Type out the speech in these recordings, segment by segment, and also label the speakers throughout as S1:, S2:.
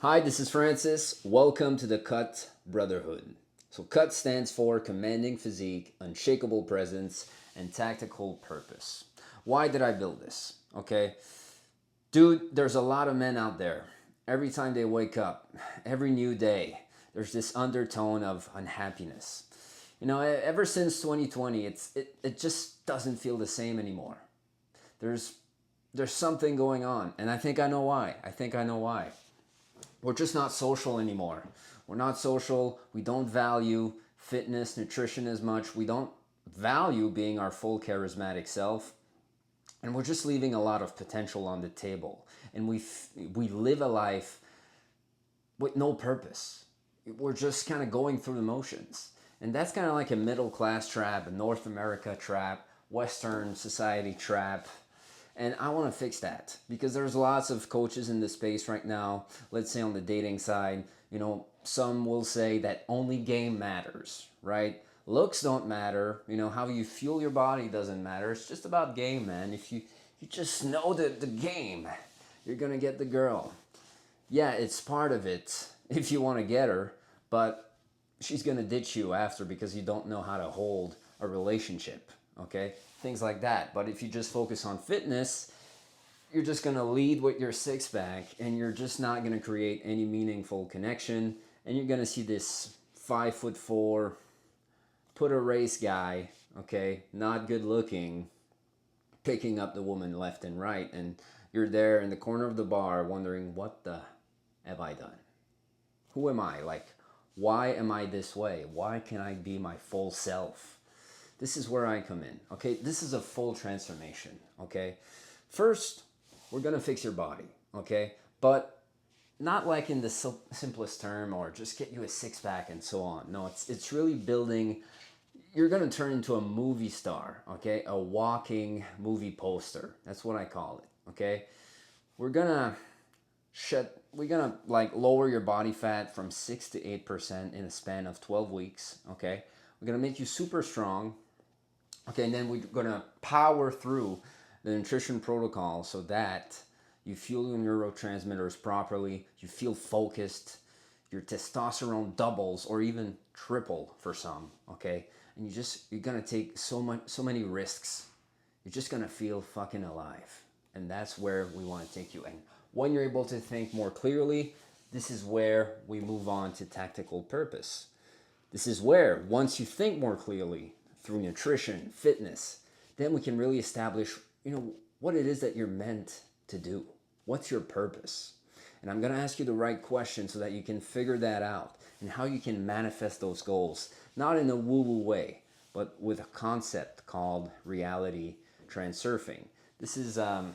S1: Hi, this is Francis. Welcome to the C.U.T Brotherhood. So, C.U.T stands for Commanding Physique, Unshakable Presence, and Tactical Purpose. Why did I build this? Okay, dude, there's a lot of men out there. Every time they wake up, every new day, there's this undertone of unhappiness. Ever since 2020, it just doesn't feel the same anymore. There's there's something going on, and I think I know why. We're just not social anymore. We're not social. We don't value fitness, nutrition as much. We don't value being our full charismatic self. And we're just leaving a lot of potential on the table. And we live a life with no purpose. We're just kind of going through the motions. And that's kind of like a middle class trap, a North America trap, Western society trap. And I want to fix that because there's lots of coaches in the space right now. Let's say on the dating side, some will say that only game matters, right? Looks don't matter. How you fuel your body doesn't matter. It's just about game, man. If you just know the game, you're going to get the girl. Yeah, it's part of it if you want to get her, but she's going to ditch you after because you don't know how to hold a relationship, okay? Things like that. But if you just focus on fitness, you're just going to lead with your six pack and you're just not going to create any meaningful connection. And you're going to see this 5'4", put a race guy, okay, not good looking, picking up the woman left and right. And you're there in the corner of the bar wondering, what the have I done? Who am I? Like, why am I this way? Why can I be my full self? This is where I come in, okay? This is a full transformation, okay? First, we're gonna fix your body, okay? But not like in the simplest term or just get you a six pack and so on. No, it's really building. You're gonna turn into a movie star, okay? A walking movie poster. That's what I call it, okay? We're gonna we're gonna like lower your body fat from 6 to 8% in a span of 12 weeks, okay? We're gonna make you super strong. Okay, and then we're gonna power through the nutrition protocol so that you fuel your neurotransmitters properly, you feel focused, your testosterone doubles or even triple for some, okay? And you're gonna take so many risks. You're just gonna feel fucking alive. And that's where we wanna take you. And when you're able to think more clearly, this is where we move on to tactical purpose. This is where, once you think more clearly through nutrition, fitness, then we can really establish, what it is that you're meant to do. What's your purpose? And I'm going to ask you the right question so that you can figure that out and how you can manifest those goals, not in a woo-woo way, but with a concept called reality transurfing. This is the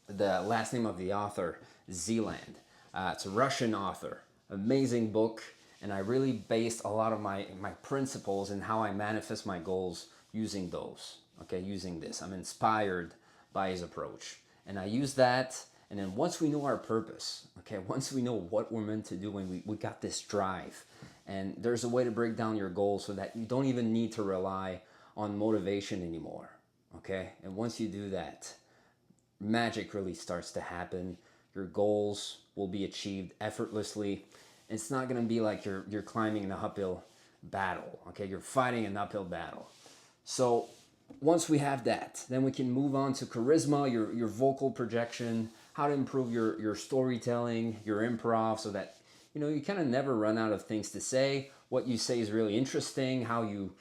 S1: last name of the author, Zealand. It's a Russian author. Amazing book. And I really based a lot of my principles and how I manifest my goals using those. Okay, using this. I'm inspired by his approach. And I use that. And then once we know our purpose, okay, once we know what we're meant to do and we got this drive, and there's a way to break down your goals so that you don't even need to rely on motivation anymore. Okay, and once you do that, magic really starts to happen. Your goals will be achieved effortlessly. It's not going to be like you're climbing an uphill battle, okay? You're fighting an uphill battle. So once we have that, then we can move on to charisma, your vocal projection, how to improve your storytelling, your improv, so that you kind of never run out of things to say. What you say is really interesting. How you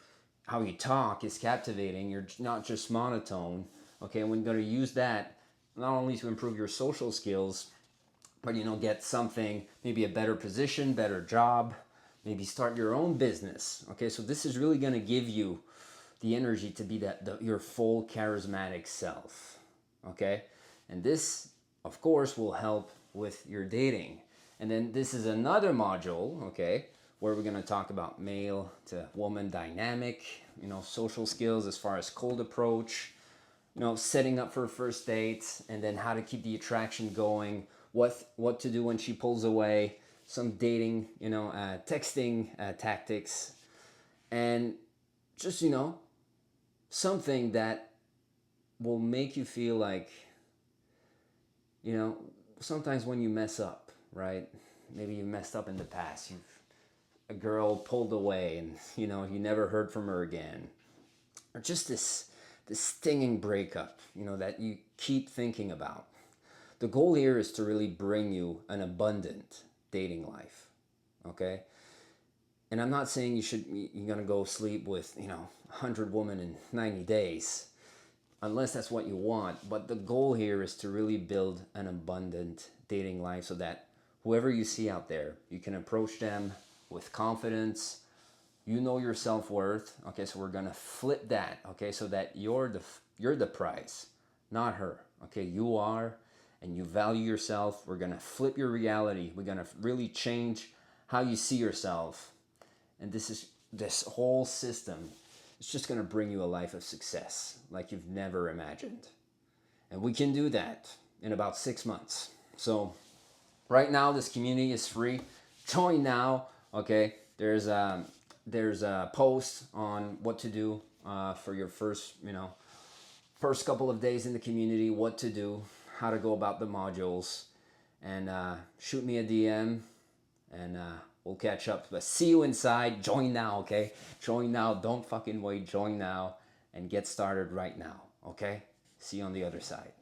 S1: talk is captivating. You're not just monotone. Okay, and we're going to use that not only to improve your social skills, but get something, maybe a better position, better job, maybe start your own business. Okay, so this is really going to give you the energy to be your full charismatic self. Okay, and this, of course, will help with your dating. And then this is another module, okay, where we're going to talk about male to woman dynamic, social skills as far as cold approach, setting up for a first date, and then how to keep the attraction going, what to do when she pulls away, some dating, texting tactics, and just, something that will make you feel like, sometimes when you mess up, right? Maybe you messed up in the past. You've a girl pulled away, and you never heard from her again, or just this stinging breakup, that you keep thinking about. The goal here is to really bring you an abundant dating life, okay? And I'm not saying you're gonna go sleep with 100 women in 90 days, unless that's what you want. But the goal here is to really build an abundant dating life so that whoever you see out there, you can approach them with confidence. You know your self-worth. Okay, so we're gonna flip that. Okay, so that you're the prize, not her. Okay, you are, and you value yourself. We're gonna flip your reality. We're gonna really change how you see yourself, and this whole system is just gonna bring you a life of success like you've never imagined. And we can do that in about 6 months. So right now, this community is free. Join now. Okay, there's a post on what to do for your first couple of days in the community. What to do, how to go about the modules, and shoot me a DM, and we'll catch up. But see you inside. Join now. Okay, join now. Don't fucking wait. Join now and get started right now. Okay. See you on the other side.